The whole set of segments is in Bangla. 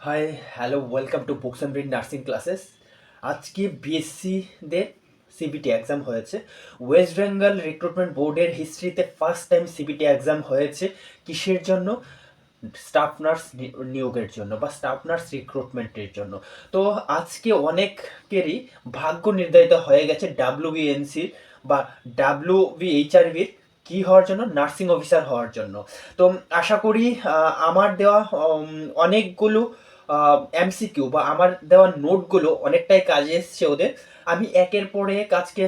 High, hello, welcome to books and brain nursing classes. আজকে বিএসসি দের সিবিটি এক্সাম হয়েছে। ওয়েস্ট বেঙ্গল রিক্রুটমেন্ট বোর্ডের হিস্ট্রিতে ফার্স্ট টাইম সিবিটি এক্সাম হয়েছে। কিসের জন্য? স্টাফ নার্স নিয়োগের জন্য বা স্টাফ নার্স রিক্রুটমেন্টের জন্য। তো আজকে অনেকেরই ভাগ্য নির্ধারিত হয়ে গেছে ডাব্লিউবিএনসির বা ডাব্লিউবিএইচআরবির কি হওয়ার জন্য, নার্সিং অফিসার হওয়ার জন্য। তো আশা করি আমার দেওয়া অনেকগুলো এমসিকিউ বা আমার দেওয়া নোটগুলো অনেকটাই কাজে এসছে ওদের। আমি একের পর এক আজকে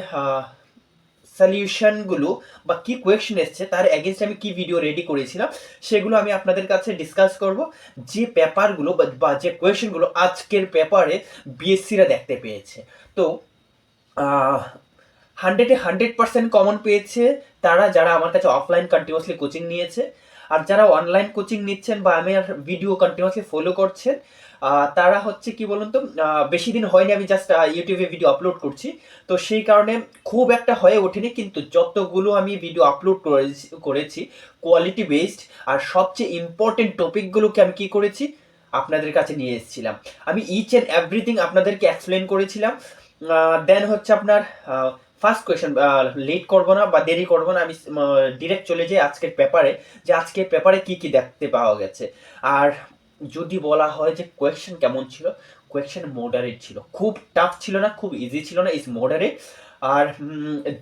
সলিউশনগুলো বা কি কোয়েশ্চেন এসছে তার এগেনস্ট আমি কি ভিডিও রেডি করেছিলাম সেগুলো আমি আপনাদের কাছে ডিসকাস করব। যে পেপারগুলো বা যে কোয়েশ্চেনগুলো আজকের পেপারে বিএসসিরা দেখতে পেয়েছে, তো 100% কমন পেয়েছে তারা যারা আমার কাছে অফলাইন কন্টিনিউয়াসলি কোচিং নিয়েছে। আর যারা অনলাইন কোচিং নিচ্ছেন বা আমার ভিডিও কন্টিনিউয়াসলি ফলো করছেন, তারা হচ্ছে কি বলুন তো, বেশি দিন হয়নি, আমি জাস্ট ইউটিউবে ভিডিও আপলোড করছি, তো সেই কারণে খুব একটা হয়ে ওঠেনি। কিন্তু যতগুলো আমি ভিডিও আপলোড করেছি কোয়ালিটি বেসড, আর সবচেয়ে ইম্পর্টেন্ট টপিকগুলোকে আমি কি করেছি আপনাদের কাছে নিয়ে এসেছিলাম। আমি ইচ অ্যান্ড এভরিথিং আপনাদেরকে এক্সপ্লেন করেছিলাম। দেন হচ্ছে আপনার ফার্স্ট কোয়েশ্চেন, লেট করবো না বা দেরি করবো না, আমি ডিরেক্ট চলে যাই আজকের পেপারে, যে আজকের পেপারে কি কি দেখতে পাওয়া গেছে। আর যদি বলা হয় যে কোয়েশ্চেন কেমন ছিল, কোয়েশ্চেন মডারেট ছিল, খুব টাফ ছিল না, খুব ইজি ছিল না, ইজ মডারেট। আর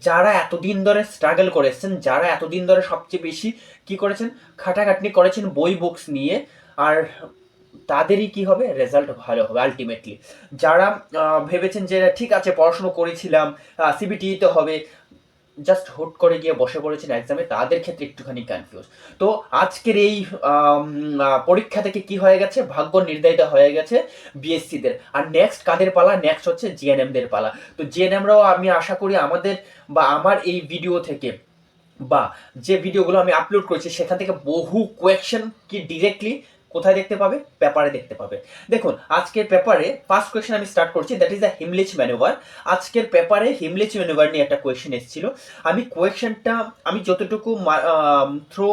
যারা এতদিন ধরে স্ট্রাগল করেছেন, যারা এতদিন ধরে সবচেয়ে বেশি কি করেছেন, খাটাখাটনি করেছেন বই বুকস নিয়ে, আর তাদেরই কি হবে, রেজাল্ট ভালো হবে আলটিমেটলি। যারা ভেবেছেন যে ঠিক আছে পড়াশুনো করেছিলাম, সিবিটিতে হবে, জাস্ট হুট করে গিয়ে বসে পড়েছেন এক্সামে, তাদের ক্ষেত্রে একটুখানি কনফিউজ। তো আজকের এই পরীক্ষা থেকে কি হয়ে গেছে, ভাগ্য নির্ধারিত হয়ে গেছে বিএসসিদের। আর নেক্সট কাদের পালা? নেক্সট হচ্ছে জিএনএমদের পালা। তো জিএনএমরাও আমি আশা করি আমাদের বা আমার এই ভিডিও থেকে বা যে ভিডিওগুলো আমি আপলোড করেছি সেখান থেকে বহু কোয়েশ্চেন কি ডিরেক্টলি কোথায় দেখতে পাবে, পেপারে দেখতে পাবে। দেখুন আজকের পেপারে ফার্স্ট কোয়েশ্চেন আমি স্টার্ট করছি, দ্যাট ইজ দ্য হিমলিচ ম্যানুভার। আজকের পেপারে হিমলিচ ম্যানুভার নিয়ে একটা কোয়েশ্চেন এসেছিল। আমি কোয়েশ্চেনটা আমি যতটুকু থ্রো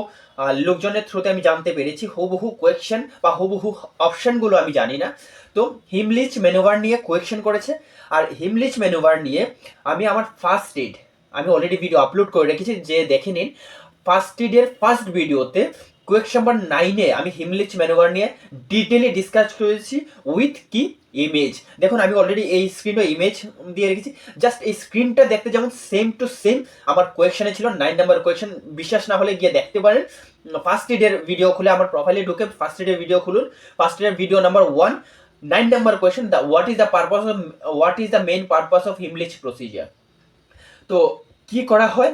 লোকজনের থ্রুতে আমি জানতে পেরেছি, হুবহু কোয়েশ্চেন বা হুবহু অপশনগুলো আমি জানি না। তো হিমলিচ ম্যানুভার নিয়ে কোয়েশ্চেন করেছে। আর হিমলিচ ম্যানুভার নিয়ে আমি আমার ফার্স্ট এড, আমি অলরেডি ভিডিও আপলোড করে রেখেছি, যে দেখে নিন। ফার্স্ট এডের ফার্স্ট ভিডিওতে কোয়েশ্চেন নাম্বার 9-এ আমি হিমলিচ ম্যানুভার নিয়ে ডিটেলে ডিসকাস করেছি উইথ কি ইমেজ। দেখুন আমি অলরেডি এই স্ক্রিনে ইমেজ দিয়ে রেখেছি, জাস্ট এই স্ক্রিনটা দেখতে যেমন সেম টু সেম আমার কোয়েশ্চেনে ছিল 9 নাম্বার কোয়েশ্চেন। বিশ্বাস না হলে গিয়ে দেখতে পারেন, ফার্স্ট এডের ভিডিও খুলে আমার প্রোফাইলে ঢুকে ফার্স্ট এডের ভিডিও খুলুন, ফার্স্ট এডের video number 1, 9 number question, the what is the main purpose of Heimlich procedure. তো কি করা হয়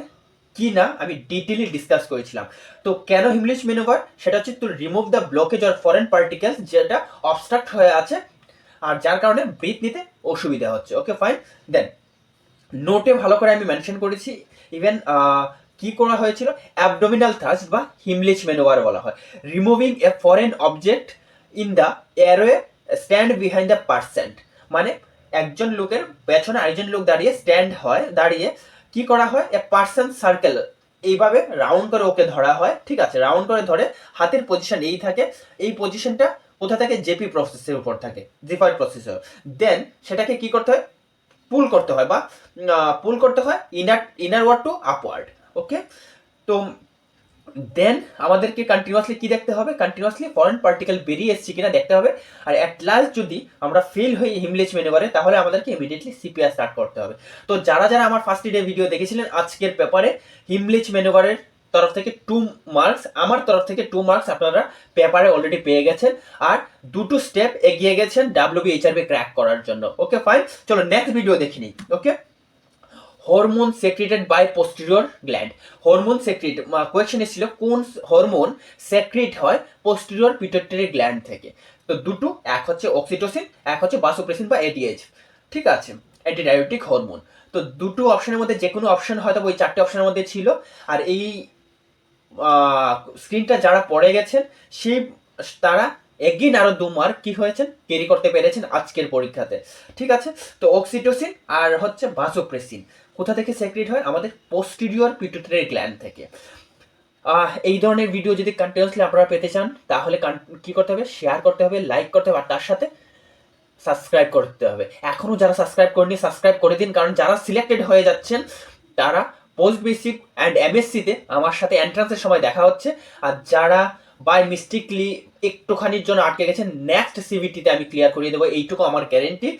কি না আমি ডিটেইলি ডিসকাস করেছিলাম। তো কেন হিমলিচ ম্যানুভার, সেটা হচ্ছে to remove the blockage or foreign particles, যেটা অবস্ট্রাক্ট হয়ে আছে আর যার কারণে ব্রিথ নিতে অসুবিধা হচ্ছে। Okay fine. দেন নোটে ভালো করে আমি মেনশন করেছি, ইভেন কি করা হয়েছিল, অ্যাবডোমিনাল থ্রাস্ট বা হিমলিচ ম্যানুভার বলা হয়। Removing A foreign object in the airway, stand behind the percent, মানে একজন লোকের পেছনে আরেকজন লোক দাঁড়িয়ে স্ট্যান্ড হয়, দাঁড়িয়ে কি করা হয়, এ পার্সন সার্কেল, এইভাবে রাউন্ড করে ওকে ধরা হয়। ঠিক আছে, রাউন্ড করে ধরে হাতের পজিশন এই থাকে, এই পজিশনটা কোথা থাকে, জেপি প্রসেসের উপর থাকে, জিফাইড প্রসেসর। দেন সেটাকে কি করতে হয়, পুল করতে হয় বা পুল করতে হয় ইনারওয়ার্ড টু আপওয়ার্ড। ওকে, তো দেন আমাদেরকে কন্টিনিউয়াসলি কি দেখতে হবে, কন্টিনিউয়াসলি ফরেন পার্টিকেল বেরিয়ে এসছে কিনা দেখতে হবে। আর অ্যাট লাস্ট যদি আমরা ফেল হই হিমলিচ ম্যানুভারে, তাহলে আমাদেরকে ইমিডিয়েটলি সিপিআর স্টার্ট করতে হবে। তো যারা যারা আমার ফার্স্ট ডে ভিডিও দেখেছিলেন আজকের পেপারে হিমলিচ ম্যানুভারের তরফ থেকে 2 মার্কস, আমার তরফ থেকে 2 মার্কস আপনারা পেপারে অলরেডি পেয়ে গেছেন। আর দুটো স্টেপ এগিয়ে গেছেন ডাব্লিউবিএইচআরবি ক্র্যাক করার জন্য। ওকে ফাইন, চলো নেক্সট ভিডিও দেখে নিই। Okay, hormone secreted by posterior gland. Hormone secrete question এসেছিল কোন হরমোন সেক্রেট হয় পোস্টেরিয়র পিটুইটারি গ্ল্যান্ড থেকে। তো দুটো, এক হচ্ছে অক্সিটোসিন, এক হচ্ছে ভাসোপ্রেসিন বা এডিএইচ। ঠিক আছে, অ্যান্টিডায়োটিক হরমোন। তো দুটো অপশনের মধ্যে যে কোনো অপশন হয়তো ওই 4টে অপশনের মধ্যে ছিল। আর এই স্ক্রিনটা যারা পড়ে গেছেন সেই তারা এগিন আরো 2 মার্ক কি হয়েছেন, ক্যারি করতে পেরেছেন আজকের পরীক্ষাতে। ঠিক আছে, তো অক্সিটোসিন আর হচ্ছে ভাসোপ্রেসিন কোথা থেকে সেক্রেট হয়, আমাদের পোস্টেরিয়র পিটুইটারি গ্ল্যান্ড থেকে। এই ধরনের ভিডিও যদি কন্টিনিউসলি আপনারা পেতে চান তাহলে কি করতে হবে, শেয়ার করতে হবে, লাইক করতে হবে, আর তার সাথে সাবস্ক্রাইব করতে হবে। এখনও যারা সাবস্ক্রাইব করেনি সাবস্ক্রাইব করে দিন, কারণ যারা সিলেক্টেড হয়ে যাচ্ছেন তারা পোস্ট বেসিক অ্যান্ড এমএসসিতে আমার সাথে এন্ট্রান্সের সময় দেখা হচ্ছে, আর যারা বাই মিস্টেকলি একটুখানির জন্য আটকে গেছেন নেক্সট সিভিটিতে আমি ক্লিয়ার করিয়ে দেবো, এইটুকু আমার গ্যারেন্টি।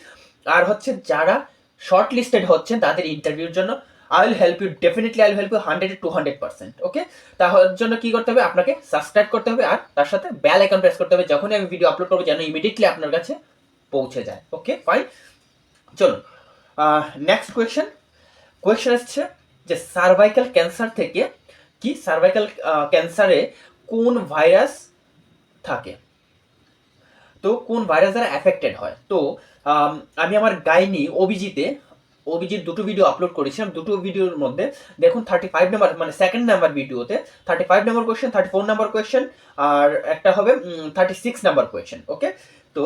আর হচ্ছে যারা শর্ট লিস্টেড হচ্ছেন তাদের ইন্টারভিউর জন্য I will help you, definitely I will help you 100-200%। Okay, তার জন্য কি করতে হবে, আপনাকে সাবস্ক্রাইব করতে হবে আর তার সাথে বেল আইকন প্রেস করতে হবে, যখনই আমি ভিডিও আপলোড করবো যেন ইমিডিয়েটলি আপনার কাছে পৌঁছে যায়। ওকে ফাইন, চলুন নেক্সট কোয়েশ্চেন আসছে যে সার্ভাইকাল ক্যান্সার থেকে কি, সার্ভাইকাল ক্যান্সারে কোন ভাইরাস থাকে, তো কোন ভাইরাস দ্বারা অ্যাফেক্টেড হয়। তো আমি আমার গাইনি ওবিজির দুটো ভিডিও আপলোড করেছিলাম, দুটো ভিডিওর মধ্যে দেখুন 35 নাম্বার মানে সেকেন্ড নাম্বার ভিডিওতে 35 নাম্বার কোয়েশ্চেন, 34 নাম্বার কোয়েশ্চেন, আর একটা হবে 36 নাম্বার কোয়েশ্চেন। ওকে, তো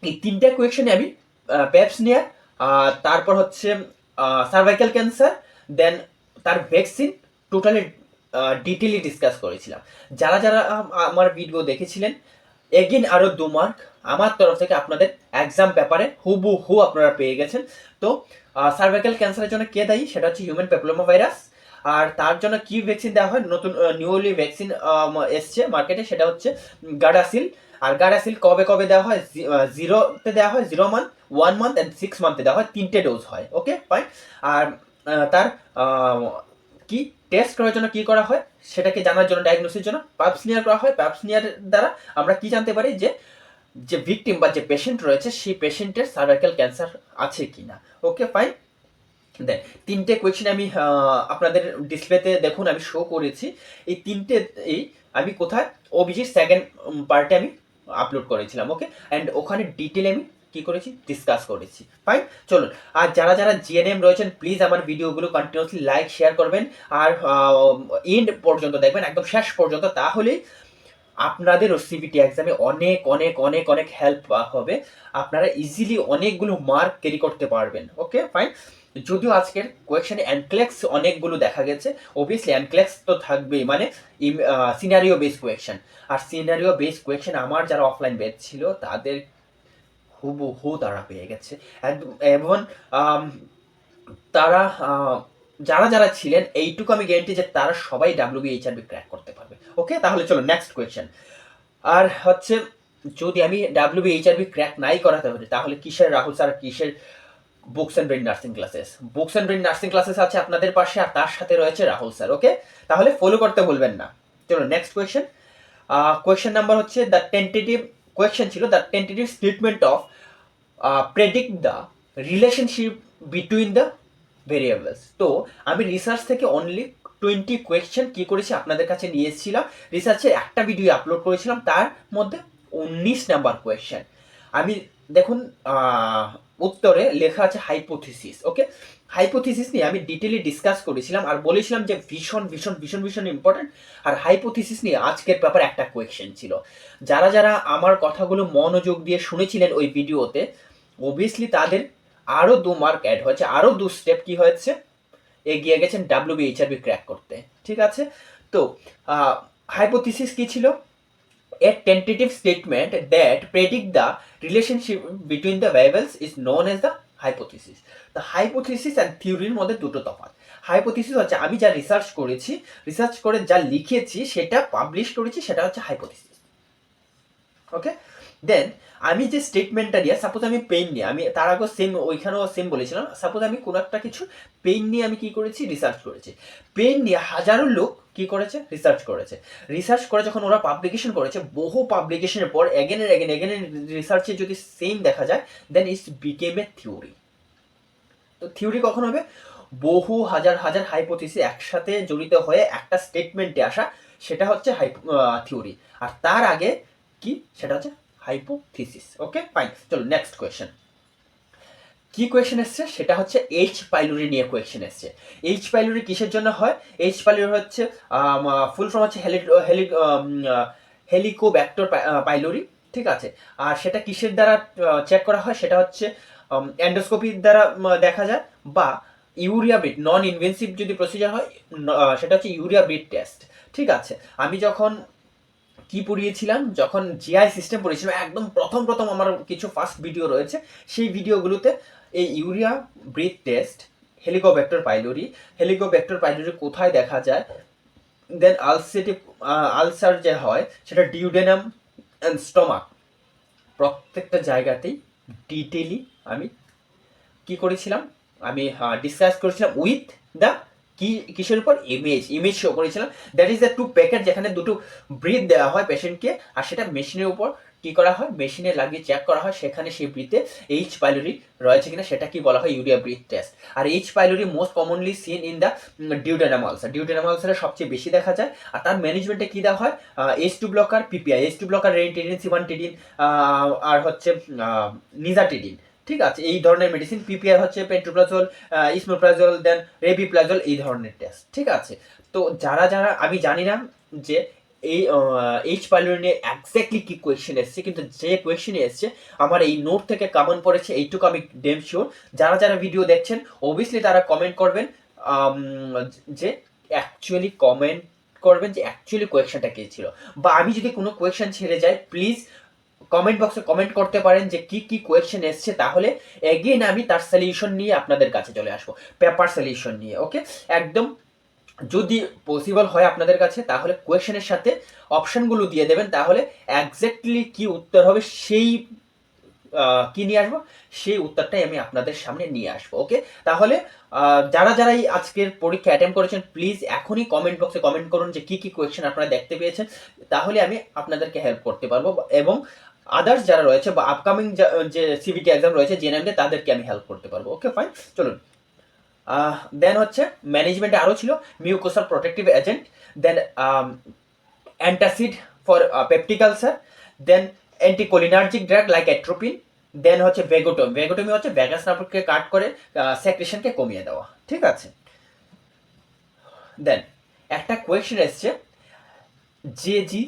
এই তিনটা কোয়েশ্চেনে আমি পেপস নিয়ে তারপর হচ্ছে সার্ভাইকাল ক্যান্সার, দেন তার ভ্যাকসিন টোটালি ডিটেইলি ডিসকাস করেছিলাম। যারা যারা আমার ভিডিও দেখেছিলেন, এগেন আরও 2 মার্ক আমার তরফ থেকে আপনাদের এক্সাম পেপারে হুবহু আপনারা পেয়ে গেছেন। তো সার্ভাইকাল ক্যান্সারের জন্য কে দায়ী, সেটা হচ্ছে হিউম্যান প্যাপিলোমা ভাইরাস। আর তার জন্য কি ভ্যাকসিন দেওয়া হয়, নতুন নিউলি ভ্যাকসিন এসছে মার্কেটে, সেটা হচ্ছে গাডাসিল। আর গাডাসিল কবে কবে দেওয়া হয়, 0-তে দেওয়া হয়, 0 মান্থ, 1 মান্থ অ্যান্ড 6 মান্থে দেওয়া হয়, 3টে ডোজ হয়। Okay fine. আর তার কি টেস্ট করার জন্য কি করা হয়, সেটাকে জানার জন্য ডায়াগনোসিসের জন্য পাপস্মিয়ার করা হয়। পাপস্মিয়ার দ্বারা আমরা কি জানতে পারি যে যে ভিকটিম বা যে পেশেন্ট রয়েছে সেই পেশেন্টের সার্ভাইকাল ক্যান্সার আছে কিনা। ওকে ফাইন, দেন তিনটে কোয়েশ্চেন আমি আপনাদের ডিসপ্লেতে দেখুন আমি শো করেছি। এই তিনটে আমি কোথায়, ওবিজির সেকেন্ড পার্টে আমি আপলোড করেছিলাম। ওকে, অ্যান্ড ওখানে ডিটেলে আমি কি করেছি, ডিসকাস করেছি। ফাইন, চলুন। আর যারা যারা জিএনএম রয়েছেন প্লিজ আমার ভিডিওগুলো কন্টিনিউসলি লাইক শেয়ার করবেন, আর এন্ড পর্যন্ত দেখবেন, একদম শেষ পর্যন্ত, তাহলেই আপনাদের সিবিটি এক্সামে অনেক অনেক অনেক অনেক হেল্প হবে, আপনারা ইজিলি অনেকগুলো মার্ক ক্যারি করতে পারবেন। ওকে ফাইন, যদিও আজকের কোয়েশ্চেনে অ্যানক্লেক্স অনেকগুলো দেখা গেছে, অবভিয়াসলি অ্যানক্লেক্স তো থাকবেই, মানে সিনারিও বেস কোয়েশ্চেন। আর সিনারিও বেস কোয়েশ্চেন আমার যারা অফলাইন ব্যাচ ছিল তাদের হুবহু তারা পেয়ে গেছে, এবং তারা যারা যারা ছিলেন এইটুকু আমি গ্যারেন্টি যে তারা সবাই WBHRB ক্র্যাক করতে পারবে। ওকে, তাহলে চলো নেক্সট কোয়েশ্চেন। আর হচ্ছে যদি আমি WBHRB ক্র্যাক নাই করাতে পারি তাহলে কিসের রাহুল স্যার, কিসের books and brain nursing classes, books and brain nursing classes আছে আপনাদের পাশে, আর তার সাথে রয়েছে রাহুল স্যার। ওকে, তাহলে ফলো করতে ভুলবেন না। চলো নেক্সট কোয়েশ্চেন। কোয়েশ্চেন নাম্বার হচ্ছে দ্য টেন্টেটিভ কোয়েশ্চেন ছিল the tentative statement of predict the relationship between the variables. তো আমি রিসার্চ থেকে অনলি 20 কোয়েশ্চেন কি করেছি আপনাদের কাছে নিয়ে এসেছিলাম, রিসার্চের একটা ভিডিও আপলোড করেছিলাম, তার মধ্যে 19 নাম্বার কোয়েশ্চেন। আমি দেখুন উত্তরে লেখা আছে হাইপোথিসিস। ওকে, হাইপোথিসিস নিয়ে আমি ডিটেইলি ডিসকাস করেছিলাম আর বলেছিলাম যে ভীষণ ভীষণ ভীষণ ভীষণ ইম্পর্টেন্ট। আর হাইপোথিসিস নিয়ে আজকের পেপার একটা কোয়েশ্চেন ছিল। যারা যারা আমার কথাগুলো মনোযোগ দিয়ে শুনেছিলেন ওই ভিডিওতে, অবভিয়াসলি তাদের আরও 2 মার্ক অ্যাড হয়েছে, আরও 2 স্টেপ কি হয়েছে, এগিয়ে গেছেন WBHRB ক্র্যাক করতে। ঠিক আছে, তো হাইপোথিসিস কি ছিল, a tentative statement that predict the relationship between the variables is known as the hypothesis. The hypothesis and theory এর মধ্যে দুটো তফাৎ। হাইপোথিসিস হচ্ছে আমি যা রিসার্চ করেছি, রিসার্চ করে যা লিখেছি সেটা পাবলিশ করেছি, সেটা হচ্ছে হাইপোথিসিস। ওকে, দেন আমি যে স্টেটমেন্টটা নিয়ে, সাপোজ আমি পেইন নিয়ে, আমি তার আগে সেম ওইখানেও সেম বলেছিলাম, সাপোজ আমি কোনো একটা কিছু পেইন নিয়ে আমি কি করেছি, রিসার্চ করেছি। পেইন নিয়ে হাজারো লোক কি করেছে, রিসার্চ করেছে। রিসার্চ করে যখন ওরা পাবলিকেশন করেছে, বহু পাবলিকেশনের পর এগেন রিসার্চে যদি সেম দেখা যায়, দেন ইটস বিকেম এ থিওরি। তো থিওরি কখন হবে, বহু হাজার হাজার হাইপোথিসিস একসাথে জড়িত হয়ে একটা স্টেটমেন্টে আসা, সেটা হচ্ছে থিওরি। আর তার আগে কি, সেটা হচ্ছে হাইপোথিসিস। ওকে ফাইন, চলো নেক্সট কোয়েশ্চেন। কি কোয়েশ্চেন এসছে, সেটা হচ্ছে এইচ পাইলোরি নিয়ে কোয়েশ্চেন এসছে। এইচ পাইলোরি কিসের জন্য হয়, এইচ পাইলোরি হচ্ছে ফুল ফর্ম হচ্ছে হেলিকোব্যাক্টর পাইলোরি। ঠিক আছে, আর সেটা কিসের দ্বারা চেক করা হয়, সেটা হচ্ছে এন্ডোস্কোপির দ্বারা দেখা যায়, বা ইউরিয়া ব্রিড নন ইনভেন্সিভ যদি প্রসিজার হয় সেটা হচ্ছে ইউরিয়া ব্রিড টেস্ট। ঠিক আছে, আমি যখন কি পড়িয়েছিলাম, যখন জিআই সিস্টেম পড়িয়েছিলাম, একদম প্রথম আমার কিছু ফার্স্ট ভিডিও রয়েছে, সেই ভিডিওগুলোতে এই urea breath test, helicobacter pylori, helicobacter pylori কোথায় দেখা যায়, দেন আলসার যে হয় সেটা ডিউডেনাম অ্যান্ড স্টমাক, প্রত্যেকটা জায়গাতেই ডিটেইলি আমি কি করেছিলাম, আমি ডিসকাস করেছিলাম উইথ দ্য কিসের উপর, ইমেজ শো করেছিলাম। দ্যাট ইজ দ্য 2 প্যাকেট যেখানে দুটো ব্রিথ দেওয়া হয় পেশেন্টকে, আর সেটা মেশিনের উপর কি করা হয়, মেশিনে লাগিয়ে চেক করা হয়, সেখানে সেই ব্রিথে এইচ পাইলোরি রয়েছে কিনা সেটা কি বলা হয় ইউরিয়া ব্রিথ টেস্ট। আর H pylori most commonly seen in the duodenum ulcer, duodenum আলসারে সবচেয়ে বেশি দেখা যায়। আর তার ম্যানেজমেন্টে কি দেওয়া হয়, H two blocker, PPI, H two blocker ranitidine, cimetidine, আর হচ্ছে নিজাটিডিন। ঠিক আছে, এই ধরনের মেডিসিন। পিপিআই হচ্ছে পেন্টোপ্রাজল, ইসমোপ্রাজল, দেন রেবিপ্লাজল, এই ধরনের টেস্ট। ঠিক আছে, তো যারা আমি জানি না যে এই এইচ পাইলোরি নিয়ে এক্স্যাক্টলি কি কোয়েশ্চেন এসছে, কিন্তু যে কোয়েশ্চেন এসছে আমার এই নোট থেকে কমন পড়েছে, এইটুকু আমি ডেম শিওর। যারা ভিডিও দেখছেন অবভিয়াসলি তারা কমেন্ট করবেন, যে অ্যাকচুয়ালি কমেন্ট করবেন যে অ্যাকচুয়ালি কোয়েশ্চেনটা কি ছিল, বা আমি যদি কোনো কোয়েশ্চেন ছেড়ে যাই প্লিজ কমেন্ট বক্সে কমেন্ট করতে পারেন যে কি কোয়েশ্চেন এসছে, তাহলে এগেইন আমি তার সলিউশন নিয়ে আপনাদের কাছে চলে আসবো, পেপার সলিউশন নিয়ে। ওকে, একদম যদি পসিবল হয় আপনাদের কাছে তাহলে কোয়েশ্চেনের সাথে অপশনগুলো দিয়ে দেবেন, তাহলে এক্স্যাক্টলি কি উত্তর হবে সেই কি নিয়ে আসবো, সেই উত্তরটাই আমি আপনাদের সামনে নিয়ে আসবো। ওকে, তাহলে যারা এই আজকের পরীক্ষা অ্যাটেম্প করেছেন প্লিজ এখনই কমেন্ট বক্সে কমেন্ট করুন যে কি কোয়েশ্চেন আপনারা দেখতে পেয়েছেন, তাহলে আমি আপনাদেরকে হেল্প করতে পারবো, এবং আদার্স যারা রয়েছে বা আপকামিং যে সিবিটি এক্সাম রয়েছে জেনারেলে তাদেরকে আমি হেল্প করতে পারবো। ওকে ফাইন, চলুন। দেন হচ্ছে ম্যানেজমেন্টে আরও ছিল mucosal protective agent, then antacid for peptic ulcer, then anticholinergic drug like atropine, then হচ্ছে ভেগোটমি হচ্ছে ভ্যাগাস নার্ভকে কাট করে সেক্রেশনকে কমিয়ে দেওয়া। ঠিক আছে, দেন একটা কোয়েশ্চেন এসছে জেজি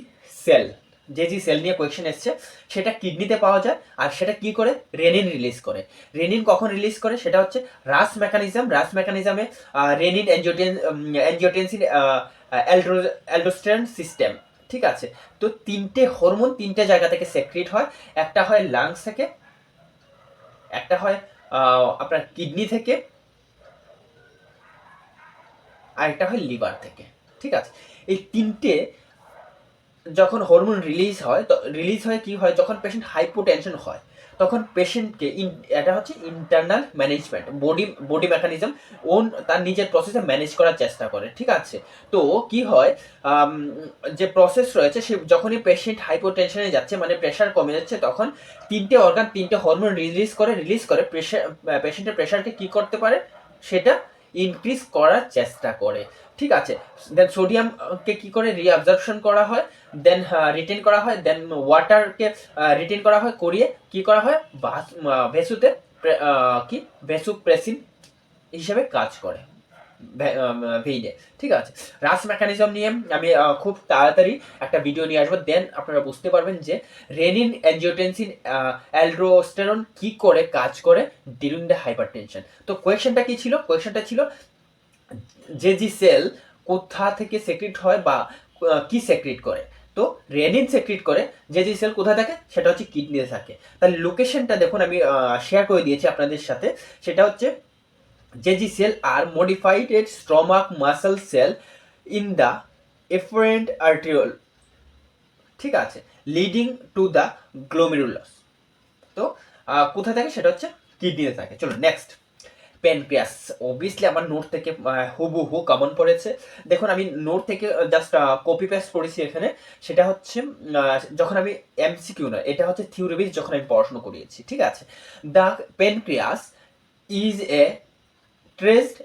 সেল নিয়ে কোয়েশ্চেন এসছে, সেটা কিডনিতে পাওয়া যায়, আর সেটা কি করে, রেনিন রিলিজ করে। রেনিন কখন রিলিজ করে, সেটা হচ্ছে রাস মেকানিজমে রেনিন অ্যাঞ্জিওটেনসিন অ্যালডোস্টেরন সিস্টেম। ঠিক আছে, তো তিনটে হরমোন তিনটে জায়গা থেকে সেক্রেট হয়, একটা হয় লাংস থেকে, একটা হয় আপনার কিডনি থেকে, আর একটা হয় লিভার থেকে। ঠিক আছে, এই তিনটে যখন হরমোন রিলিজ হয় কি হয়, যখন পেশেন্ট হাইপোটেনশন হয় তখন পেশেন্টকে এটা হচ্ছে ইন্টারনাল ম্যানেজমেন্ট, বডি মেকানিজম তার নিজের প্রসেসে ম্যানেজ করার চেষ্টা করে। ঠিক আছে, তো কি হয়, যে প্রসেস রয়েছে সে যখনই পেশেন্ট হাইপোটেনশনে যাচ্ছে মানে প্রেশার কমে যাচ্ছে, তখন তিনটে অর্গান তিনটে হরমোন রিলিজ করে পেশেন্টের প্রেশারকে কি করতে পারে, সেটা ইনক্রিজ করার চেষ্টা করে। ঠিক আছে, দেন সোডিয়ামকে কি করে রিঅ্যাবজর্পশন করা হয়, দেন রিটেন করা হয়, দেন ওয়াটারকে রিটেন করা হয়, করিয়ে কি করা হয়, ভেসুতে কি ভেসুপ্রেসিন হিসেবে কাজ করে ভেইনে। ঠিক আছে, রাস মেকানিজম নিয়ে আমি খুব তাড়াতাড়ি একটা ভিডিও নিয়ে আসবো, দেন আপনারা বুঝতে পারবেন যে রেনিন অ্যাঞ্জিওটেনসিন অ্যালডোস্টেরন কি করে কাজ করে ডিউরিং দ্য হাইপারটেনশন। তো কোয়েশ্চেনটা কি ছিল, কোয়েশ্চেনটা ছিল জেজি সেল কোথা থেকে সেক্রেট হয় বা কি সেক্রেট করে। তো রেনিন সেক্রেট করে, জেজি সেল কোথায় থাকে, সেটা হচ্ছে কিডনিতে থাকে। তাহলে লোকেশনটা দেখুন আমি শেয়ার করে দিয়েছি আপনাদের সাথে, সেটা হচ্ছে জেজি সেল আর modified stomach muscle cell in the afferent arteriole. ঠিক আছে, লিডিং টু দ্য গ্লোমেরুলাস। তো কোথায় থাকে, সেটা হচ্ছে কিডনিতে থাকে। চলো নেক্সট, প্যানক্রিয়াস। অবভিয়াসলি আমার নোট থেকে হুবহু কমন পড়েছে। দেখুন আমি নোট থেকে জাস্ট কপি পেস্ট করেছি এখানে, সেটা হচ্ছে যখন আমি এমসিকিউ নয়, এটা হচ্ছে থিওরি বেস যখন আমি পড়াশোনা করিয়েছি। ঠিক আছে, the pancreas is a traced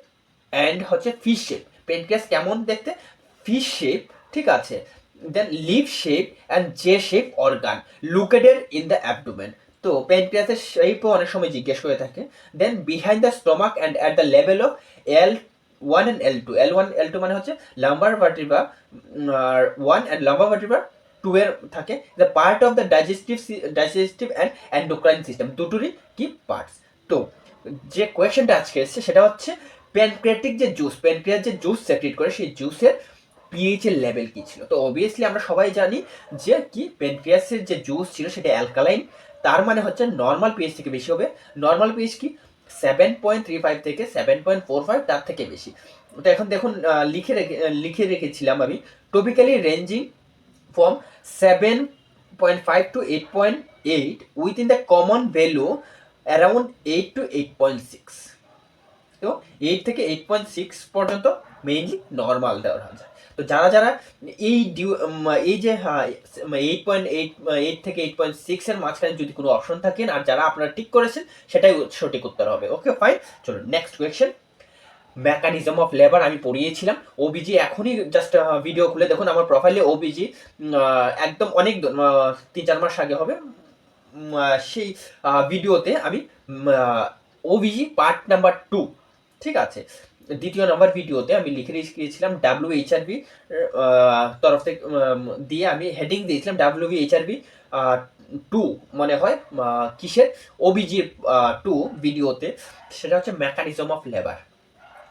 and হচ্ছে ফিশ শেপ। প্যানক্রিয়াস কেমন দেখতে, ফিশ শেপ। ঠিক আছে, then leaf shape and J shape organ located in the abdomen. তো প্যানক্রিয়াসের শেপও অনেক সময় জিজ্ঞেস করে থাকে। Then behind the stomach and at the level of L1 and L2, L1 L2 মানে হচ্ছে lumbar vertebra 1 and lumbar vertebra 2 এর থাকে। The part of the digestive and endocrine system, দুটোরই কি পার্টস। তো যে কোয়েশ্চেনটা আজকে এসছে সেটা হচ্ছে প্যানক্রিয়াটিক যে জুস, প্যানক্রিয়াস যে জুস সেক্রেট করে সেই জুসের পিএইচ এর লেভেল কি ছিল। তো অবভিয়াসলি আমরা সবাই জানি যে কি প্যানক্রিয়াসের যে জুস ছিল সেটা অ্যালকালাইন, তার মানে হচ্ছে নর্মাল পিএইচ থেকে বেশি হবে। নর্মাল পিএইচ কি 7.35 থেকে 7.45, তার থেকে বেশি। তো এখন দেখুন লিখে রেখেছিলাম আমি, topically ranging from 7.5 to 8.8 within the common value around 8 to 8.6. তো 8 থেকে 8.6 পর্যন্ত মেইনলি নর্মাল দেওয়া যায়। তো যারা যারা এই যে 8.8 থেকে 8.6 এর মাঝখানে যদি কোনো অপশন থাকেন আর যারা আপনারা টিক করেছেন সেটাই সঠিক উত্তর হবে। ওকে ফাইন, চলো next question. Mechanism of labour আমি পড়িয়েছিলাম। ওবিজি এখনই জাস্ট ভিডিও খুলে দেখুন আমার প্রোফাইলে ওবিজি একদম অনেক 3-4 মাস আগে হবে, সেই ভিডিওতে আমি ওবিজি পার্ট নাম্বার 2, ঠিক আছে, দ্বিতীয় নাম্বার ভিডিওতে আমি লিখে রেখেছিলাম ডাব্লিউএইচআরবি তরফ থেকে দিয়ে আমি হেডিং দিয়েছিলাম ডাব্লিউএইচআরবি 2 মনে হয় কিসের, ওবিজি 2 ভিডিওতে, সেটা হচ্ছে mechanism of labour,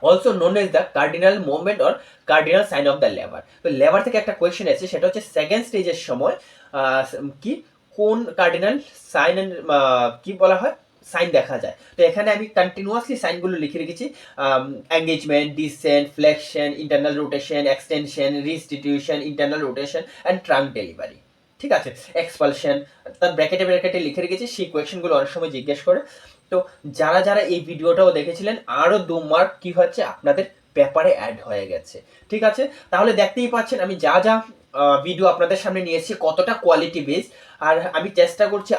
also known as the cardinal movement or cardinal sign of the labour. তো লেবার থেকে একটা কোয়েশ্চেন আছে, সেটা হচ্ছে সেকেন্ড স্টেজের সময় কি কোন কার্ডিনাল সাইন কি বলা হয়, সাইন দেখা যায়। তো এখানে আমি কন্টিনিউয়াসলি সাইনগুলো লিখে রেখেছি, engagement, descent, flexion, internal rotation, extension, restitution, internal rotation and trunk delivery, ঠিক আছে, এক্সপালশন, তার ব্র্যাকেটে লিখে রেখেছি। সেই কোয়েশ্চেনগুলো অনেক সময় জিজ্ঞেস করে। তো যারা যারা এই ভিডিওটাও দেখেছিলেন, আরও 2 মার্ক কি হচ্ছে আপনাদের পেপারে অ্যাড হয়ে গেছে, ঠিক আছে। তাহলে দেখতেই পাচ্ছেন আমি যা যা ভিডিও আপনাদের সামনে নিয়ে এসেছি কতটা কোয়ালিটি বেস, আর আমি চেষ্টা করছি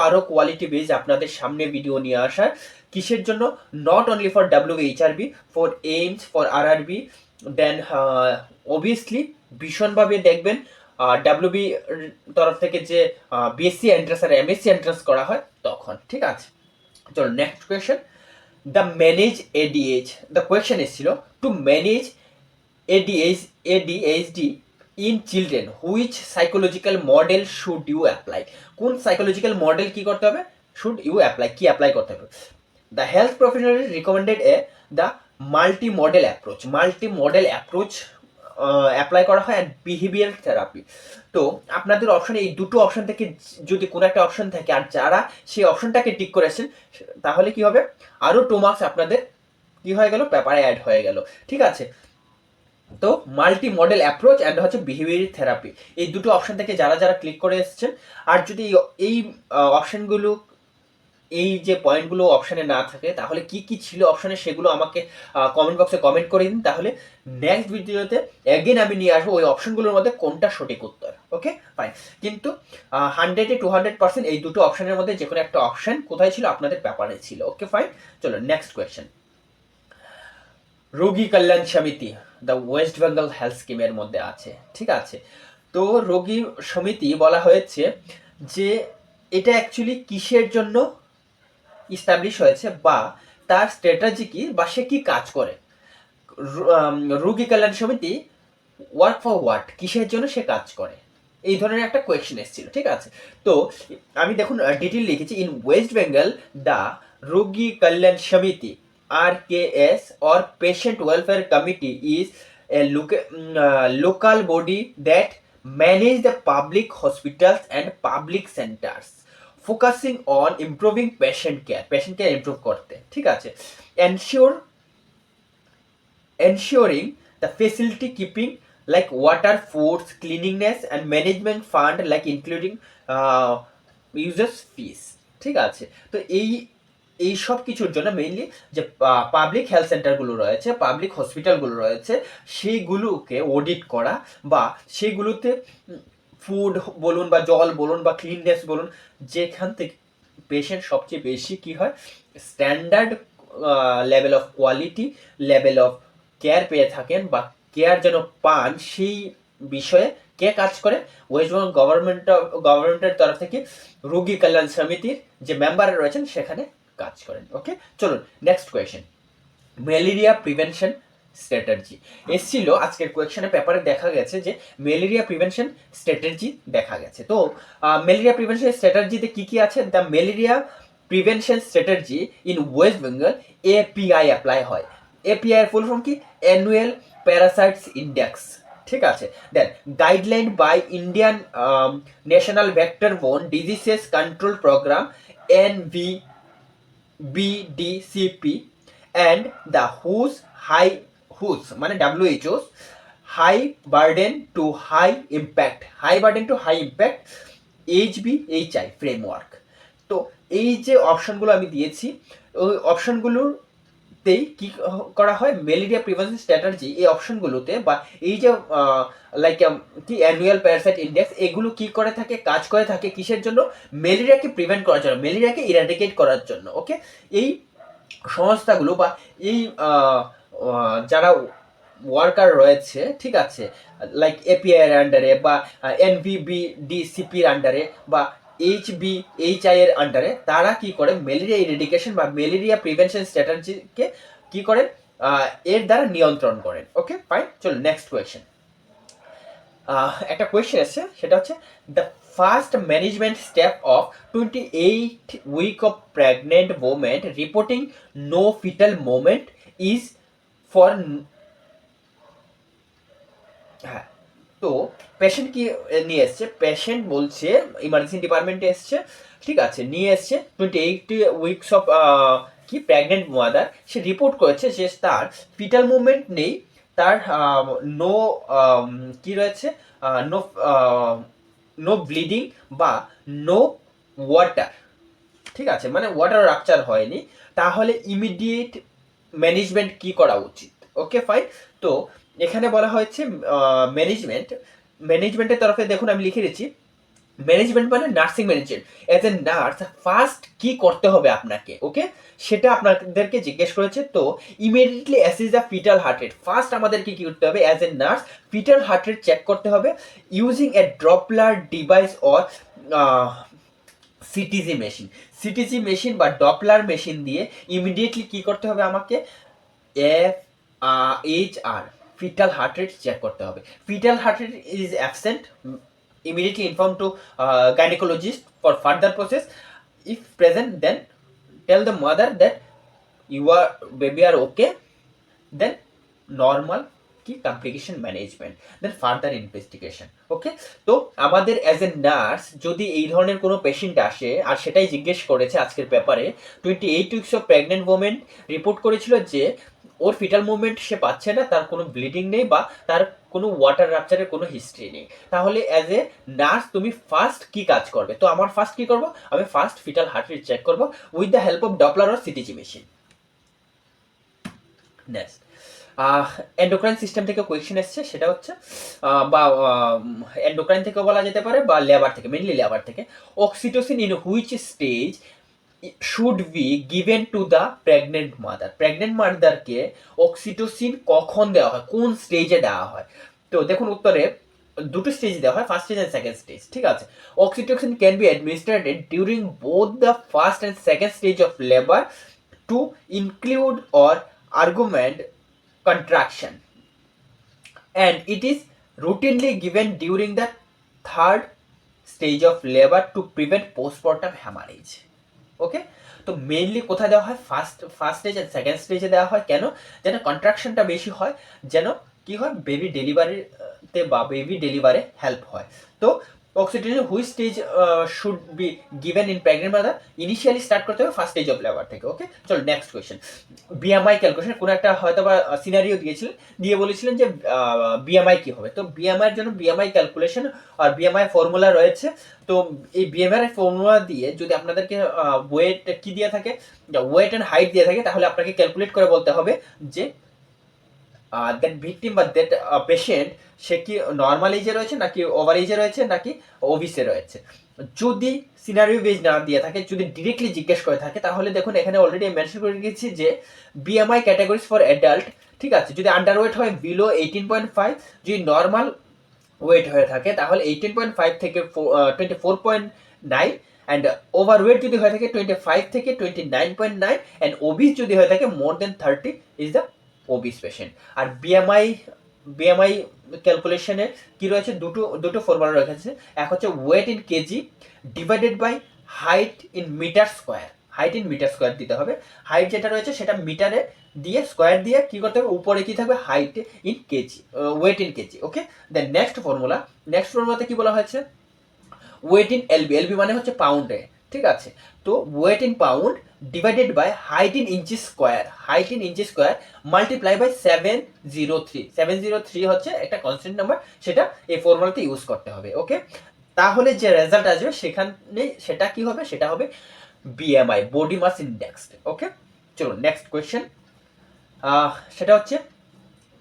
আরও কোয়ালিটি বেস আপনাদের সামনে ভিডিও নিয়ে আসার। কিসের জন্য, not only for WHRB, for AIIMS, for RRB, then obviously ভীষণভাবে দেখবেন ডাব্লিউবি তরফ থেকে যে বিএসসি এন্ট্রান্স আর এমএসসি এন্ট্রান্স করা হয় তখন, ঠিক আছে। চলো next question, the manage ADH, the question এসেছিল to manage ADHD in children which psychological model should you apply, কোন সাইকোলজিক্যাল মডেল কি করতে হবে, শুড ইউ অ্যাপ্লাই, কি অ্যাপ্লাই করতে হবে। The health professional recommended the multi model approach apply করা হয় অ্যান্ড বিহেভিয়ার থেরাপি। তো আপনাদের অপশনে এই দুটো অপশন থেকে যদি কোনো একটা অপশন থাকে আর যারা সেই অপশনটাকে টিক করেছেন তাহলে কি হবে, আরও 2 মার্কস আপনাদের কি হয়ে গেল, পেপারে অ্যাড হয়ে গেল, ঠিক আছে। তো মাল্টি মডেল অ্যাপ্রোচ অ্যান্ড হচ্ছে বিহেভিয়ার থেরাপি, এই দুটো অপশন থেকে যারা যারা ক্লিক করে এসেছেন, আর যদি এই অপশনগুলো, এই যে পয়েন্টগুলো অপশানে না থাকে তাহলে কি কি ছিল অপশানে সেগুলো আমাকে কমেন্ট বক্সে কমেন্ট করে দিন, তাহলে নেক্সট ভিডিওতে এগেন আমি নিয়ে আসবো ওই অপশনগুলোর মধ্যে কোনটা সঠিক উত্তর। ওকে ফাইন, কিন্তু 100-200% এই দুটো অপশনের মধ্যে যে কোনো একটা অপশন কোথায় ছিল, আপনাদের পেপারে ছিল। ওকে ফাইন, চলো নেক্সট কোয়েশ্চেন। রোগী কল্যাণ সমিতি দ্য ওয়েস্ট বেঙ্গল হেলথ স্কিমের মধ্যে আছে, ঠিক আছে। তো রোগী সমিতি বলা হয়েছে যে এটা অ্যাকচুয়ালি কিসের জন্য ইস্টাবলিশ হয়েছে বা তার স্ট্র্যাটেজি কি বা সে কি কাজ করে। রোগী কল্যাণ সমিতি ওয়ার্ক ফর হোয়াট, কিসের জন্য সে কাজ করে, এই ধরনের একটা কোয়েশ্চেন এসেছিল, ঠিক আছে। তো আমি দেখুন ডিটেল লিখেছি, ইন ওয়েস্ট বেঙ্গল দ্য রোগী কল্যাণ সমিতি RKS or patient welfare committee is a local body that manage the public hospitals and public centers focusing on improving patient care improve করতে, ঠিক আছে, ensuring the facility keeping like water, foods, cleanliness and management fund like including users fees, ঠিক আছে। তো এই সব কিছুর জন্য মেইনলি যে পাবলিক হেলথ সেন্টারগুলো রয়েছে, পাবলিক হসপিটালগুলো রয়েছে, সেইগুলোকে অডিট করা বা সেইগুলোতে ফুড বলুন বা জল বলুন বা ক্লিননেস বলুন, যেখান থেকে পেশেন্ট সবচেয়ে বেশি কি হয় standard level of quality, level of care পেয়ে থাকেন বা কেয়ার যেন পান, সেই বিষয়ে কে কাজ করে, ওয়েস্ট বেঙ্গল গভর্নমেন্টের তরফ থেকে রোগী কল্যাণ সমিতির যে মেম্বার রয়েছেন সেখানে কাজ করেন। ওকে চলুন next question, malaria prevention strategy এসছিল আজকের কোয়েশ্চেনের পেপারে, দেখা গেছে যে ম্যালেরিয়া প্রিভেনশন স্ট্র্যাটেজি দেখা গেছে। তো ম্যালেরিয়া প্রিভেনশন স্ট্র্যাটেজিতে কি কি আছে, the malaria prevention strategy in West Bengal API apply হয়। API এর ফুল ফর্ম কি, অ্যানুয়াল প্যারাসাইটস ইন্ডেক্স, ঠিক আছে। Then guideline by Indian national vector borne diseases control program NVBDCP and the whose মানে WHO's high burden to high impact HBHI framework. তো এই যে অপশনগুলো আমি দিয়েছি, ওই অপশনগুলোতেই কি করা হয়, ম্যালেরিয়া প্রিভেনশন স্ট্র্যাটেজি এই অপশনগুলোতে বা এই যে লাইক কি অ্যানুয়াল প্যারাসাইট ইন্ডেক্স, এগুলো কি করে থাকে, কাজ করে থাকে কিসের জন্য, ম্যালেরিয়াকে প্রিভেন্ট করার জন্য, ম্যালেরিয়াকে ইরাডিকেট করার জন্য। ওকে, এই সংস্থাগুলো বা এই যারা ওয়ার্কার রয়েছে, ঠিক আছে, লাইক এপিআই এর আন্ডারে বা NVBDCP এর আন্ডারে বা HBHI এর আন্ডারে, তারা কি করে ম্যালেরিয়া ইরেডিকেশন বা ম্যালেরিয়া প্রিভেনশন স্ট্র্যাটেজিকে কি করেন, এর দ্বারা নিয়ন্ত্রণ করেন। ওকে ফাইন, চলো নেক্সট কোয়েশ্চেন। একটা কোয়েশ্চেন আছে, সেটা হচ্ছে the first management step of 28 week of pregnant women reporting no fetal moment is for. হ্যাঁ, তো পেশেন্ট কি নিয়ে এসছে, পেশেন্ট বলছে ইমার্জেন্সি ডিপার্টমেন্টে এসছে, ঠিক আছে, নিয়ে এসছে 28 উইকস অফ কি প্রেগনেন্ট মাদার, সে রিপোর্ট করেছে যে তার ফিটাল মুভমেন্ট নেই, তার নো কি রয়েছে, নো নো ব্লিডিং বা নো ওয়াটার, ঠিক আছে, মানে ওয়াটার রাপচার হয়নি, তাহলে ইমিডিয়েট ম্যানেজমেন্ট কি করা উচিত। ওকে ফাইন, তো এখানে বলা হয়েছে ম্যানেজমেন্টের তরফে দেখুন আমি লিখে দিচ্ছি, ম্যানেজমেন্ট মানে nursing management, as a nurse first কি করতে হবে আপনাকে, ওকে, সেটা আপনাদেরকে জিজ্ঞেস করেছে। তো immediately assess the fetal heart rate, first আমাদেরকে কি করতে হবে, as a nurse fetal heart rate check করতে হবে using a doppler device or CTG machine বা ডপলার মেশিন দিয়ে ইমিডিয়েটলি কি করতে হবে আমাকে, FHR fetal heart rate check করতে হবে। Fetal heart rate is absent, immediately inform to gynecologist for further process. If present, then tell the mother that your baby are okay, then normal কি কমপ্লিকেশন ম্যানেজমেন্ট, দেন ফার্দার ইনভেস্টিগেশন। ওকে, তো আমাদের অ্যাজ এ নার্স যদি এই ধরনের কোনো পেশেন্ট আসে, আর সেটাই জিজ্ঞেস করেছে আজকের পেপারে, 28 weeks of pregnant women report করেছিল যে ওর ফিটাল মুভমেন্ট সে পাচ্ছে না, তার কোনো ব্লিডিং নেই বা তার কোনো ওয়াটার রাপচারের কোনো হিস্ট্রি নেই, তাহলে অ্যাজ এ নার্স তুমি ফার্স্ট কি কাজ করবে? তো আমার ফার্স্ট কি করব, আমি first fetal heart rate check করব with the help of Doppler or CTG machine. Next, endocrine system থেকে কোয়েশ্চেন এসছে, সেটা হচ্ছে বা এন্ডোক্রাইন থেকে বলা যেতে পারে বা লেবার থেকে, মেনলি লেবার থেকে, oxytocin in which stage should be given to the pregnant mother, pregnant মাদারকে অক্সিটোসিন কখন দেওয়া হয়, কোন স্টেজে দেওয়া হয়? তো দেখুন উত্তরে দুটো স্টেজ দেওয়া হয়, first stage and second stage, ঠিক আছে। Oxytocin can be অ্যাডমিনিস্ট্রেটেড during both the first and second stage of labour two include or argument contraction, and it is routinely given during the third stage of labor to prevent postpartum hemorrhage. ওকে, তো মেইনলি কোথায় দেওয়া হয়, ফার্স্ট স্টেজ এন্ড সেকেন্ড স্টেজে দেওয়া হয়, কেন? যেন কন্ট্রাকশনটা বেশি হয়, যেন কি হয়, বেবি ডেলিভারিতে বা বেবি ডেলিভারে হেল্প হয়। তো oxytocin which stage should be given in pregnant mother, initially start করতে হবে ফার্স্ট স্টেজ অফ লেবার থেকে। ওকে, চলো নেক্সট কোয়েশ্চেন। বিএমআই ক্যালকুলেশন, কোনো একটা হয়তো বা সিনারিও দিয়েছিলেন, দিয়ে বলেছিলেন যে বিএমআই কি হবে, তো বিএমআই এর জন্য বিএমআই ক্যালকুলেশন আর বিএমআই ফর্মুলা রয়েছে। তো এই বিএমআই ফর্মুলা দিয়ে যদি আপনাদেরকে ওয়েট কি দিয়ে থাকে, ওয়েট অ্যান্ড হাইট দিয়ে থাকে, তাহলে আপনাকে ক্যালকুলেট করে বলতে হবে যে দ্যাট ভিকটিম বা দ্যাট পেশেন্ট সে কি নর্মাল এজে রয়েছে নাকি ওভার এজে রয়েছে নাকি ওবিসে রয়েছে। যদি সিনারিও বেজ না দিয়ে থাকে, যদি ডিরেক্টলি জিজ্ঞেস করে থাকে, তাহলে দেখুন এখানে অলরেডি মেনশন করে রেখেছি যে বিএমআই ক্যাটাগরিজ ফর অ্যাডাল্ট, ঠিক আছে, যদি আন্ডার ওয়েট হয় বিলো 18.5, যদি নর্মাল ওয়েট হয়ে থাকে তাহলে 18.5 থেকে 24.9, অ্যান্ড ওভার ওয়েট যদি হয়ে থাকে 25 থেকে 29.9, অ্যান্ড ওবিস যদি হয়ে থাকে more than 30 is the obese patient. আর বিএমআই ক্যালকুলেশনে কি রয়েছে, দুটো ফর্মুলা রয়েছে, এক হচ্ছে weight in KG divided by height in metre square, height in metre square দিতে হবে, হাইট যেটা রয়েছে সেটা মিটারে দিয়ে স্কোয়ার দিয়ে কি করতে হবে, উপরে কি থাকবে, height in KG, weight in KG. Okay, then next ফর্মুলাতে কি বলা হয়েছে, ওয়েট ইন এলবি, এলবি মানে হচ্ছে পাউন্ডে, ঠিক আছে। তো weight in pound divided by height in inch square, height in inch square multiply by 703, 703 হচ্ছে একটা কনস্ট্যান্ট নাম্বার, সেটা এই ফর্মুলাতে ইউজ করতে হবে। ওকে, তাহলে যে রেজাল্ট আসবে সেখানে সেটা কি হবে, সেটা হবে BMI, body mass index. Okay, চলো নেক্সট কোয়েশ্চেন, সেটা হচ্ছে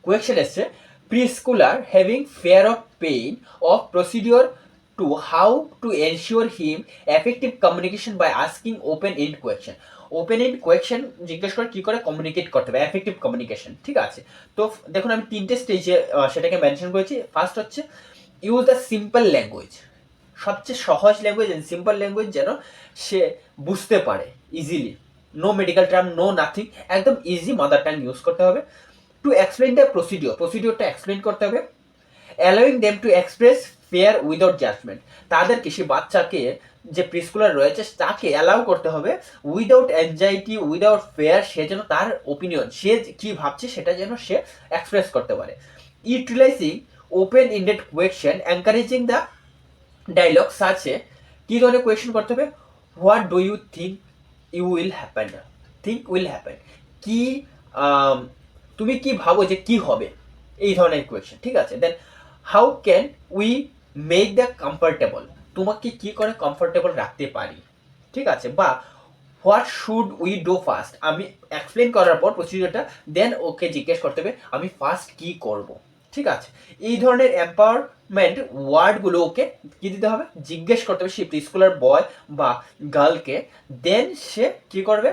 কোয়েশ্চেন এসছে, preschooler having fear of pain of procedure to how to ensure him effective communication by asking open end question. Open end question জিজ্ঞেস করে কি করে কমিউনিকেট করতে হবে, এফেক্টিভ কমিউনিকেশন, ঠিক আছে। তো দেখুন আমি তিনটে স্টেজে সেটাকে মেনশন করেছি। ফার্স্ট হচ্ছে ইউজ দ্য সিম্পল ল্যাঙ্গুয়েজ, সবচেয়ে সহজ ল্যাঙ্গুয়েজ এন্ড সিম্পল ল্যাঙ্গুয়েজ যেন সে বুঝতে পারে easily, no medical term, no nothing, একদম ইজি মাদার টাং ইউজ করতে হবে। টু এক্সপ্লেন দ্য প্রসিডিওরটা এক্সপ্লেন করতে হবে। Allowing them to express fear without judgement, তাদেরকে, সে বাচ্চাকে যে প্রিস্কুলার রয়েছে তাকে অ্যালাউ করতে হবে উইদাউট অ্যাংজাইটি, উইদাউট ফেয়ার, সে যেন তার ওপিনিয়ন, সে কি ভাবছে সেটা যেন সে এক্সপ্রেস করতে পারে। Utilizing open ended question encouraging the dialogue such, কি ধরনের কোয়েশ্চেন করতে হবে, what do you think you will happen, think will happen, কি তুমি কি ভাবো যে কি হবে, এই ধরনের কোয়েশ্চেন, ঠিক আছে। Then how can we make the comfortable, তোমাকে কি করে কমফর্টেবল রাখতে পারি, ঠিক আছে। বা what should we do first, আমি এক্সপ্লেন করার পর প্রসিডিওরটা, দেন ওকে জিজ্ঞেস করতে হবে আমি ফার্স্ট কি করব, ঠিক আছে। এই ধরনের এম্পাওয়ারমেন্ট ওয়ার্ডগুলো ওকে কি দিতে হবে, জিজ্ঞেস করতে হবে সেই প্রিস্কুলার বয় বা গার্লকে, দেন সে কি করবে,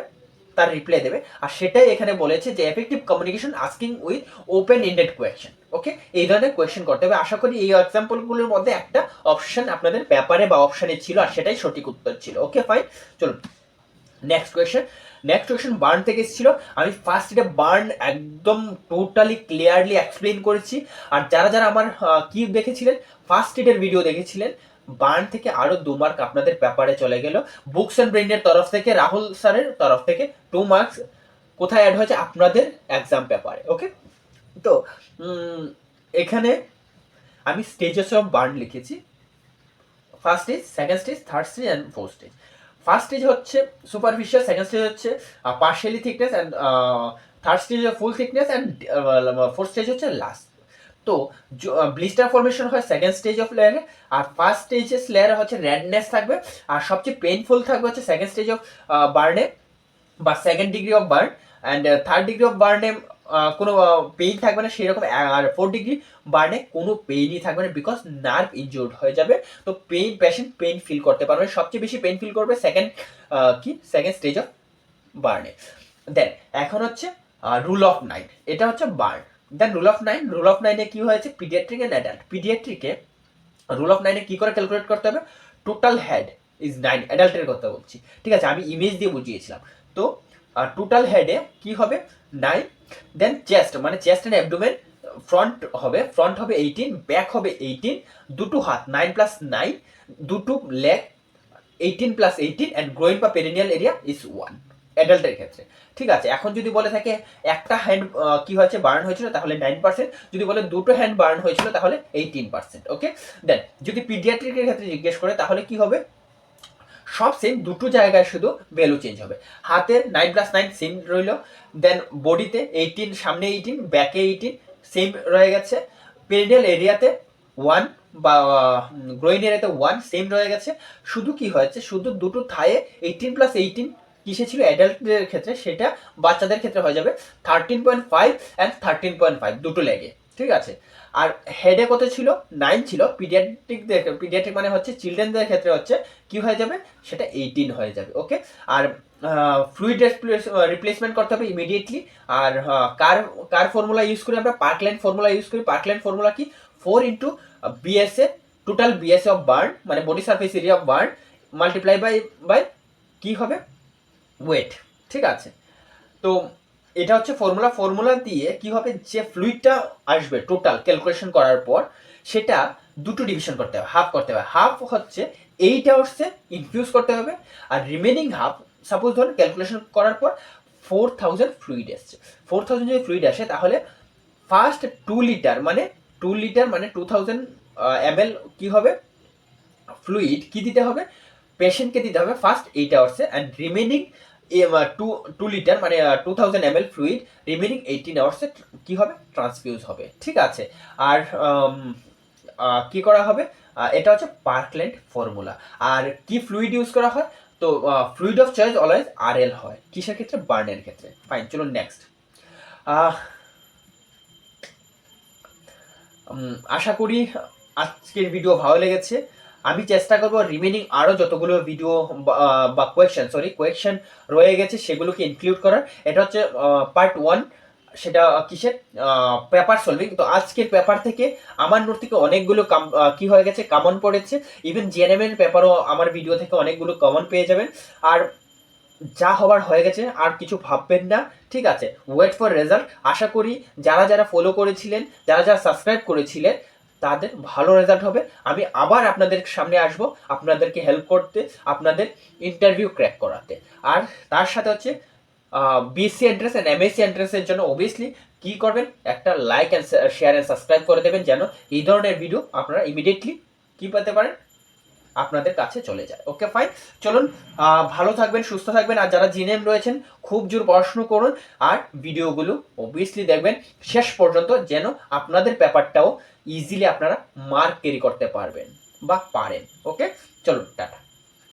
তার রিপ্লাই দেবে। আর সেটাই এখানে বলেছে যে effective communication asking with open ended question. Okay, এই ধরনের কোয়েশ্চেন করতে হবে। আশা করি এই এক্সাম্পলগুলোর মধ্যে একটা অপশন আপনাদের পেপারে বা অপশনে ছিল, আর সেটাই সঠিক উত্তর ছিল। ওকে ফাইন, চলুন নেক্সট কোয়েশ্চেন বার্ন থেকে এসেছিল। আমি ফার্স্ট এটা বার্ন একদম টোটালি ক্লিয়ারলি এক্সপ্লেন করেছি। আর যারা যারা আমার কি দেখেছিলেন, ফার্স্ট এডের ভিডিও দেখেছিলেন, বার্ন থেকে আরো 2 মার্ক আপনাদের পেপারে চলে গেল। বুকস অ্যান্ড ব্রেইনের তরফ থেকে, রাহুল স্যারের তরফ থেকে 2 মার্কস কোথায় অ্যাড হয়েছে, আপনাদের এক্সাম পেপারে। ওকে, তো এখানে আমি স্টেজেস অফ বার্ন লিখেছি, first stage, second stage, third stage and fourth stage. First stage হচ্ছে সুপারফিশিয়াল, সেকেন্ড স্টেজ হচ্ছে partially thickness, and third stage full thickness, and fourth stage হচ্ছে লাস্ট। তো ব্লিস্টার ফর্মেশন হয় সেকেন্ড স্টেজ অফ লেয়ারে, আর ফার্স্ট স্টেজের লেয়ারে হচ্ছে রেডনেস থাকবে, আর সবচেয়ে পেইনফুল থাকবে হচ্ছে সেকেন্ড স্টেজ অফ বার্নে বা second degree of burn, and third degree of বার্নে কোনো পেইন থাকবে না সেরকম, আর 4th ডিগ্রি বার্নে কোনো পেইনই থাকবে না, বিকজ নার্ভ ইনজুর্ড হয়ে যাবে। তো পেশেন্ট পেইন ফিল করতে পারবে, সবচেয়ে বেশি পেইন ফিল করবে সেকেন্ড স্টেজ অফ বার্নে। দেন এখন হচ্ছে রুল অফ 9, এটা হচ্ছে বার্ন। দেন রুল অফ 9-এ কি হয়েছে, পিডিয়াট্রিক অ্যান্ড অ্যাডাল্ট। পিডিয়াট্রিকে রুল অফ 9-এ কি করে ক্যালকুলেট করতে হবে, টোটাল হেড ইজ 9, অ্যাডাল্টের কথা বলছি, ঠিক আছে, আমি ইমেজ দিয়ে বুঝিয়েছিলাম। তো টোটাল হেডে কি হবে 9, দেন চেস্ট মানে চেস্ট অ্যান্ড অ্যাবডোমেন, ফ্রন্ট হবে 18, ব্যাক হবে 18, দুটো হাত 9 + 9, দুটো লেগ 18 + 18, অ্যান্ড গ্রোইন বা পেরিনিয়াল এরিয়া ইজ 1 অ্যাডাল্টের ক্ষেত্রে, ঠিক আছে। এখন যদি বলে থাকে একটা হ্যান্ড কি হয়েছে, বার্ন হয়েছিল, তাহলে 9%, যদি বলে দুটো হ্যান্ড বার্ন হয়েছিল তাহলে 18%। ওকে, দেন যদি পিডিয়াট্রিকের ক্ষেত্রে জিজ্ঞেস করে তাহলে কি হবে, সব সেম, দুটো জায়গায় শুধু ভ্যালু চেঞ্জ হবে। হাতে 9 + 9 সেম রইল, দেন বডিতে 18, সামনে 18, ব্যাকে 18 সেম রয়ে গেছে, পেরিনিয়াল এরিয়াতে 1 বা গ্রোইন এরিয়াতে 1 সেম রয়ে গেছে। শুধু কি হয়েছে, শুধু দুটো থায়ে 18 + 18 কিসে ছিল, অ্যাডাল্টদের ক্ষেত্রে, সেটা বাচ্চাদের ক্ষেত্রে হয়ে যাবে 13.5 অ্যান্ড 13.5 দুটো লেগে, ঠিক আছে। আর হেডে কত ছিল, 9 ছিল। পিডিয়াট্রিক মানে হচ্ছে চিলড্রেনদের ক্ষেত্রে হচ্ছে কি হয়ে যাবে, সেটা 18 হয়ে যাবে। ওকে, আর ফ্লুইড রিপ্লেসমেন্ট করতে হবে ইমিডিয়েটলি। আর কার ফর্মুলা ইউজ করি আমরা, পার্কল্যান্ড ফর্মুলা ইউজ করি। পার্কল্যান্ড ফর্মুলা কি, 4 into BSA, total BSA of burn মানে body surface area of burn, multiply by কি হবে, ওয়েট, ঠিক আছে। তো এটা হচ্ছে ফর্মুলা দিয়ে কি হবে, যে ফ্লুইডটা আসবে টোটাল ক্যালকুলেশন করার পর, সেটা দুটো ডিভিশন করতে হবে, হাফ করতে হবে। হাফ হচ্ছে 8 আওয়ার্সে ইনফিউজ করতে হবে, আর রিমেনিং হাফ, সাপোজ ধরুন ক্যালকুলেশন করার পর 4000 ফ্লুইড এসছে। 4000 যদি ফ্লুইড আসে তাহলে ফার্স্ট 2 লিটার মানে 2000 ml কি হবে ফ্লুইড কি দিতে হবে পেশেন্টকে দিতে হবে ফার্স্ট 8 আওয়ার্সে, অ্যান্ড রিমেনিং 2 লিটার মানে 2000 ml ফ্লুইড রিমেনিং 18 আওয়ার্সে কি হবে ট্রান্সফিউজ হবে। ঠিক আছে। আর কি করা হবে, এটা হচ্ছে পার্কল্যান্ড ফর্মুলা। আর কি ফ্লুইড ইউজ করা হয়, তো fluid of choice always RL হয়। কিসের ক্ষেত্রে, বার্নের ক্ষেত্রে। ফাইন, চলুন নেক্সট। আশা করি আজকের ভিডিও ভালো লেগেছে। আমি চেষ্টা করবো রিমেনিং আরও যতগুলো ভিডিও বা কোয়েকশন রয়ে গেছে সেগুলোকে ইনক্লুড করার। এটা হচ্ছে পার্ট 1, সেটা কিসের, পেপার সলভিং। তো আজকের পেপার থেকে আমার নোট থেকে অনেকগুলো কি হয়ে গেছে, কমন পড়েছে। ইভেন জিএনএম পেপারও আমার ভিডিও থেকে অনেকগুলো কমন পেয়ে যাবেন। আর যা হবার হয়ে গেছে, আর কিছু ভাববেন না। ঠিক আছে, ওয়েট ফর রেজাল্ট। আশা করি যারা যারা ফলো করেছিলেন, যারা যারা সাবস্ক্রাইব করেছিলেন, তাদের ভালো রেজাল্ট হবে। আমি আবার আপনাদের সামনে আসব আপনাদেরকে হেল্প করতে, আপনাদের ইন্টারভিউ ক্র্যাক করাতে। আর তার সাথে হচ্ছে বিএসসি এন্ট্রান্স অ্যান্ড এমএসসি এন্ট্রান্সের জন্য অবভিয়াসলি কি করবেন, একটা like and share and subscribe করে দেবেন, যেন এই ধরনের ভিডিও আপনারা ইমিডিয়েটলি কি পেতে পারেন, আপনাদের কাছে চলে যায়। ওকে ফাইন, চলুন ভালো থাকবেন, সুস্থ থাকবেন। আর যারা জিএনএম রয়েছেন খুব জোর পড়াশুনো করুন, আর ভিডিওগুলো অবভিয়াসলি দেখবেন শেষ পর্যন্ত, যেন আপনাদের পেপারটাও ইজিলি আপনারা মার্ক ক্যারি করতে পারবেন বা পারেন। ওকে, চলুন টাটা।